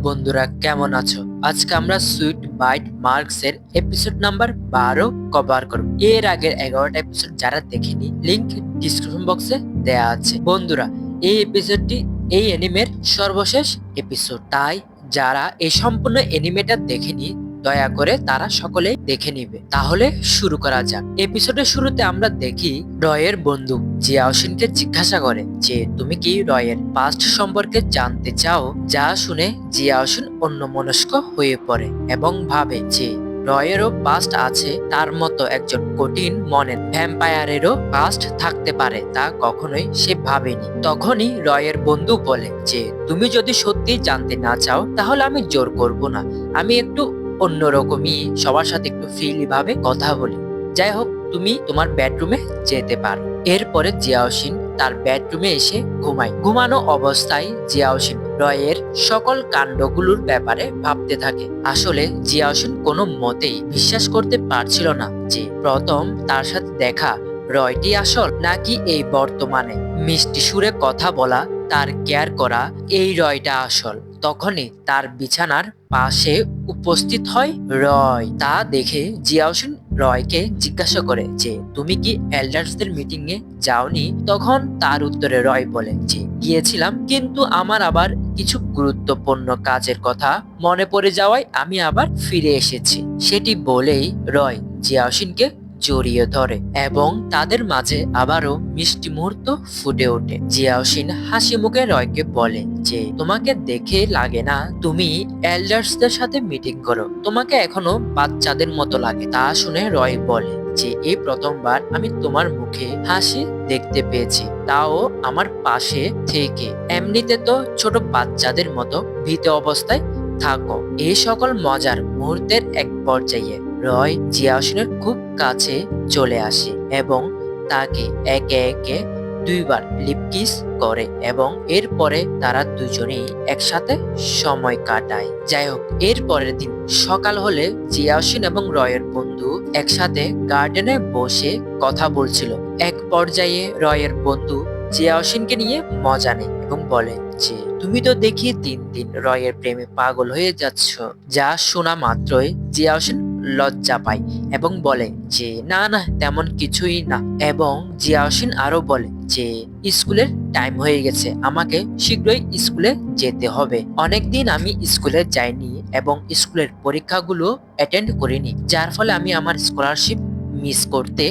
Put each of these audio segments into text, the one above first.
বন্ধুরা, কেমন আছো? আজকে আমরা সুইট বাইট মার্কস এর এপিসোড নাম্বার 12 কভার করব। এর আগের 11টা এপিসোড যারা দেখেনি, লিংক ডিসক্রিপশন বক্সে দেয়া আছে। বন্ধুরা, এই এপিসোডটি এই অ্যানিমের সর্বশেষ এপিসোড, তাই যারা এই সম্পূর্ণ অ্যানিমেটা দেখেনি দয়া করে তারা সকলেই দেখে নিবে। তাহলে শুরু করা যাক। এপিসোডের শুরুতে আমরা দেখি রয়ের বন্ধু জিয়াওশিনকে জিজ্ঞাসা করে যে তুমি কি রয়ের পাস্ট সম্পর্কে জানতে চাও। যা শুনে জিয়াওশিন অন্যমনস্ক হয়ে পড়ে এবং ভাবে যে রয়েরও পাস্ট আছে, তার মতো একজন কঠিন মনের ভ্যাম্পায়ারেরও পাস্ট থাকতে পারে, তা কখনোই সে ভাবেনি। তখনই রয়ের বন্ধু বলে যে তুমি যদি সত্যি জানতে না চাও তাহলে আমি জোর করব না, আমি একটু অন্যরকমই সবার সাথে একটু ফ্রিলি ভাবে কথা বলি। যাই হোক, তুমি তোমার বেডরুমে যেতে পারো। এরপরে জিয়াওশিন তার বেডরুমে এসে ঘুমায়। ঘুমানো অবস্থায় জিয়াওশিন রয়ের সকল কাণ্ডগুলোর ব্যাপারে ভাবতে থাকে। আসলে জিয়াওশিন কোনো মতেই বিশ্বাস করতে পারছিল না যে প্রথম তার সাথে দেখা রয়টি আসল, নাকি এই বর্তমানে মিষ্টি সুরে কথা বলা, তার কেয়ার করা এই রয়টা আসল। তখনই তার বিছানার পাশে উপস্থিত হয় রয়। তা দেখে জিয়াওশিন রয়কে জিজ্ঞাসা করে যে তুমি কি এল্ডার্সদের মিটিং এ যাওনি? তখন তার উত্তরে রয় বলে যে গিয়েছিলাম, কিন্তু আমার আবার কিছু গুরুত্বপূর্ণ কাজের কথা মনে পড়ে যাওয়ায় আমি আবার ফিরে এসেছি। সেটি বলেই রয় জিয়াওশিনকে জড়িয়ে ধরে এবং তাদের মাঝে আবারও মিষ্টি মুহূর্ত ফুটে ওঠে। জিয়াওশিন হাসি মুখে রয়কে বলে যে তোমাকে দেখে লাগে না তুমি এল্ডার্সদের সাথে মিটিং করো, তোমাকে এখনো বাচ্চাদের মতো লাগে। তা শুনে রয় বলে যে এই প্রথমবার আমি তোমার মুখে হাসি দেখতে পেয়েছি, তাও আমার পাশে থেকে। এমনিতে তো ছোট বাচ্চাদের মতো ভীত অবস্থায় থাকো। এই সকল মজার মুহূর্তের এক পর্যায়ে রয় জিয়াওশিনের খুব কাছে চলে আসে এবং তাকে একে একে দুইবার লিপ কিস করে এবং এরপরে তারা দুজনেই একসাথে সময় কাটায়। যাই হোক, এর পরের দিন সকাল হলে জিয়াওশিন এবং রয়ের বন্ধু একসাথে গার্ডেনে বসে কথা বলছিল। এক পর্যায়ে রয়ের বন্ধু জিয়াওশিনকে নিয়ে মজা নেয় এবং বলে যে তুমি তো দেখি দিন দিন রয়ের প্রেমে পাগল হয়ে যাচ্ছ। যা শোনা মাত্রই জিয়াওশিন লজ্জা পায় এবং বলে যে না না, তেমন কিছুই না। এবং জিয়াওশিন আরো বলে যে স্কুলের টাইম হয়ে গেছে, আমাকে শীঘ্রই স্কুলে যেতে হবে। অনেকদিন আমি স্কুলে যাইনি এবং স্কুলের পরীক্ষাগুলো অ্যাটেন্ড করিনি, যার ফলে আমি আমার স্কলারশিপ মিস করতে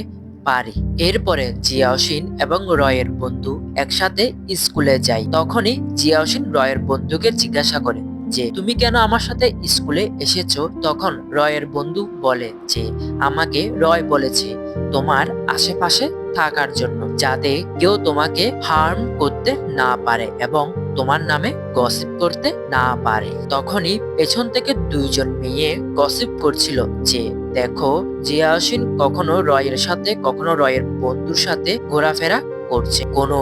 পারি। এরপরে জিয়াওশিন এবং রয়ের বন্ধু একসাথে স্কুলে যায়। তখনই জিয়াওশিন রয়ের বন্ধুকে জিজ্ঞাসা করে যে তুমি কেন আমার সাথে স্কুলে এসেছো? তখন রয়ের বন্ধু বলে যে আমাকে রয় বলেছে তোমার আশেপাশে থাকার জন্য, যাতে কেউ তোমাকে হার্ম করতে না পারে এবং তোমার নামে গসিপ করতে না পারে। তখনই পেছন থেকে দুইজন মেয়ে গসিপ করছিল যে দেখো জিয়াওশিন কখনো রয়ের সাথে কখনো রয়ের বন্ধুর সাথে ঘোরাফেরা করছে, কোনো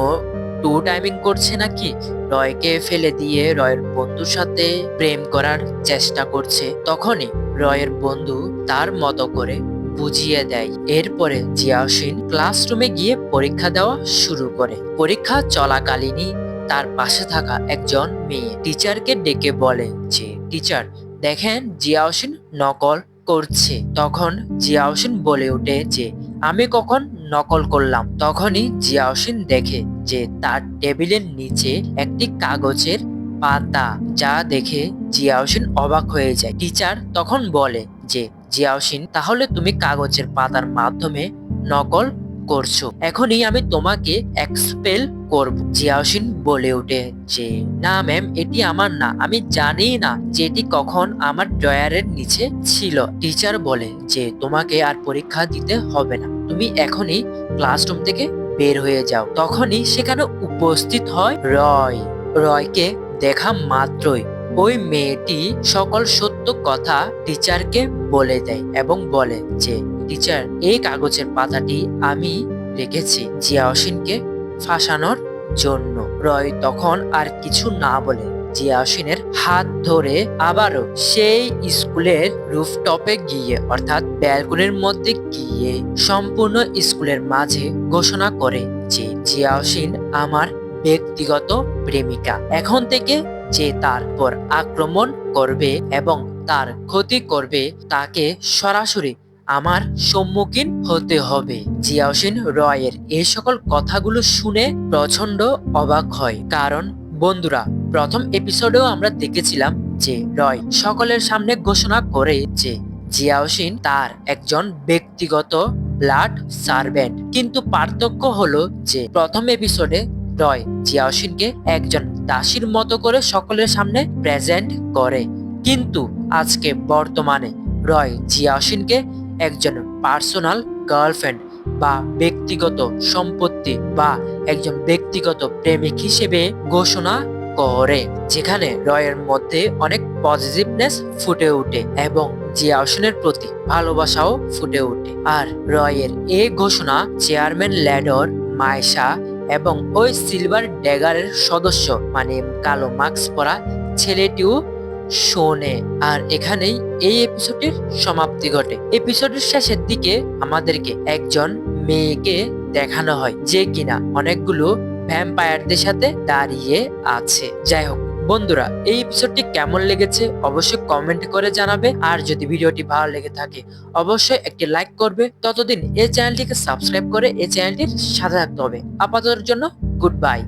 টু টাইমিং করছে নাকি, রয়কে ফেলে দিয়ে রয়ের বন্ধুর সাথে প্রেম করার চেষ্টা করছে। তখনই রয়ের বন্ধু তার মতো করে বুঝিয়ে দেয়। এরপরে জিয়াওশিন ক্লাসরুমে গিয়ে পরীক্ষা দেওয়া শুরু করে। পরীক্ষা চলাকালীনই তার পাশে থাকা একজন মেয়ে টিচারকে ডেকে বলে যে টিচার দেখেন জিয়াওশিন নকল করছে। তখন জিয়াওশিন বলে ওঠে যে আমি কখন নকল করলাম? তখনই জিয়াওশিন দেখে যে তার টেবিলের নিচে একটি কাগজের পাতা, যা দেখে জিয়াওশিন অবাক হয়ে যায়। টিচার তখন বলে যে জিয়াওশিন, তাহলে তুমি কাগজের পাতার মাধ্যমে নকল করছো, এখনই আমি তোমাকে এক্সপেল করব। জিয়াওশিন বলে ওঠে যে না ম্যাম, এটি আমার না, আমি জানি না যে এটি কখন আমার ড্রয়ারের নিচে ছিল। টিচার বলে যে তোমাকে আর পরীক্ষা দিতে হবে না, তুমি এখনই ক্লাসরুম থেকে বের হয়ে যাও। তখনই সেখানে উপস্থিত হয় রয়। রয়কে দেখা মাত্রই ওই মেয়েটি সকল সত্য কথা টিচারকে বলে দেয় এবং বলে যে টিচার, এই কাগজের পাতাটি আমি রেখেছি জিয়াওশিনকে ফাঁসানোর জন্য। রয় তখন আর কিছু না বলে জিয়াওশিনের হাত ধরে আবারও সেই স্কুলের রুফটপে গিয়ে অর্থাৎ ব্যালকনির মধ্যে গিয়ে সম্পূর্ণ স্কুলের মাঝে ঘোষণা করে যে জিয়াওশিন আমার ব্যক্তিগত প্রেমিকা। এখন থেকে যে তার উপর আক্রমণ করবে এবং তার ক্ষতি করবে তাকে সরাসরি আমার সম্মুখীন হতে হবে। জিয়াওশিন রয়ের এই সকল কথাগুলো শুনে প্রচন্ড অবাক হয়, কারণ বন্ধুরা প্রথম এপিসোডেও আমরা দেখেছিলাম যে রয় সকলের সামনে ঘোষণা করে যে জিয়াওশিন তার একজন ব্যক্তিগত ব্লাড সার্ভেন্ট, কিন্তু পার্থক্য হলো যে প্রথম এপিসোডে রয় জিয়াওশিনকে একজন দাসীর মতো করে সকলের সামনে প্রেজেন্ট করে, কিন্তু আজকে বর্তমানে রয় জিয়াওশিনকে একজন পার্সোনাল গার্লফ্রেন্ড বা ব্যক্তিগত সম্পত্তি বা একজন ব্যক্তিগত প্রেমিক হিসেবে ঘোষণা করে, যেখানে রয়ের মধ্যে অনেক পজিটিভনেস ফুটে ওঠে এবং জিয়াওশিনের প্রতি ভালোবাসাও ফুটে ওঠে। আর রয়ের এই ঘোষণা চেয়ারম্যান ল্যাডর, মাইশা এবং ওই সিলভার ড্যাগারের সদস্য মানে কালো মাস্ক পরা ছেলেটিও শোনে। আর এখানেই এই এপিসোডের সমাপ্তি ঘটে। এপিসোডের শেষের দিকে আমাদেরকে একজন মেয়েকে দেখানো হয় যে কিনা অনেকগুলো ভ্যাম্পায়ারদের সাথে দাঁড়িয়ে আছে। যাই হোক বন্ধুরা, এই এপিসোডটি কেমন লেগেছে অবশ্যই কমেন্ট করে জানাবে, আর যদি ভিডিওটি ভালো লেগে থাকে অবশ্যই একটি লাইক করবে। ততদিন এই চ্যানেলটিকে সাবস্ক্রাইব করে এই চ্যানেলটির সাথে থাকতে হবে। আপাততের জন্য গুড বাই।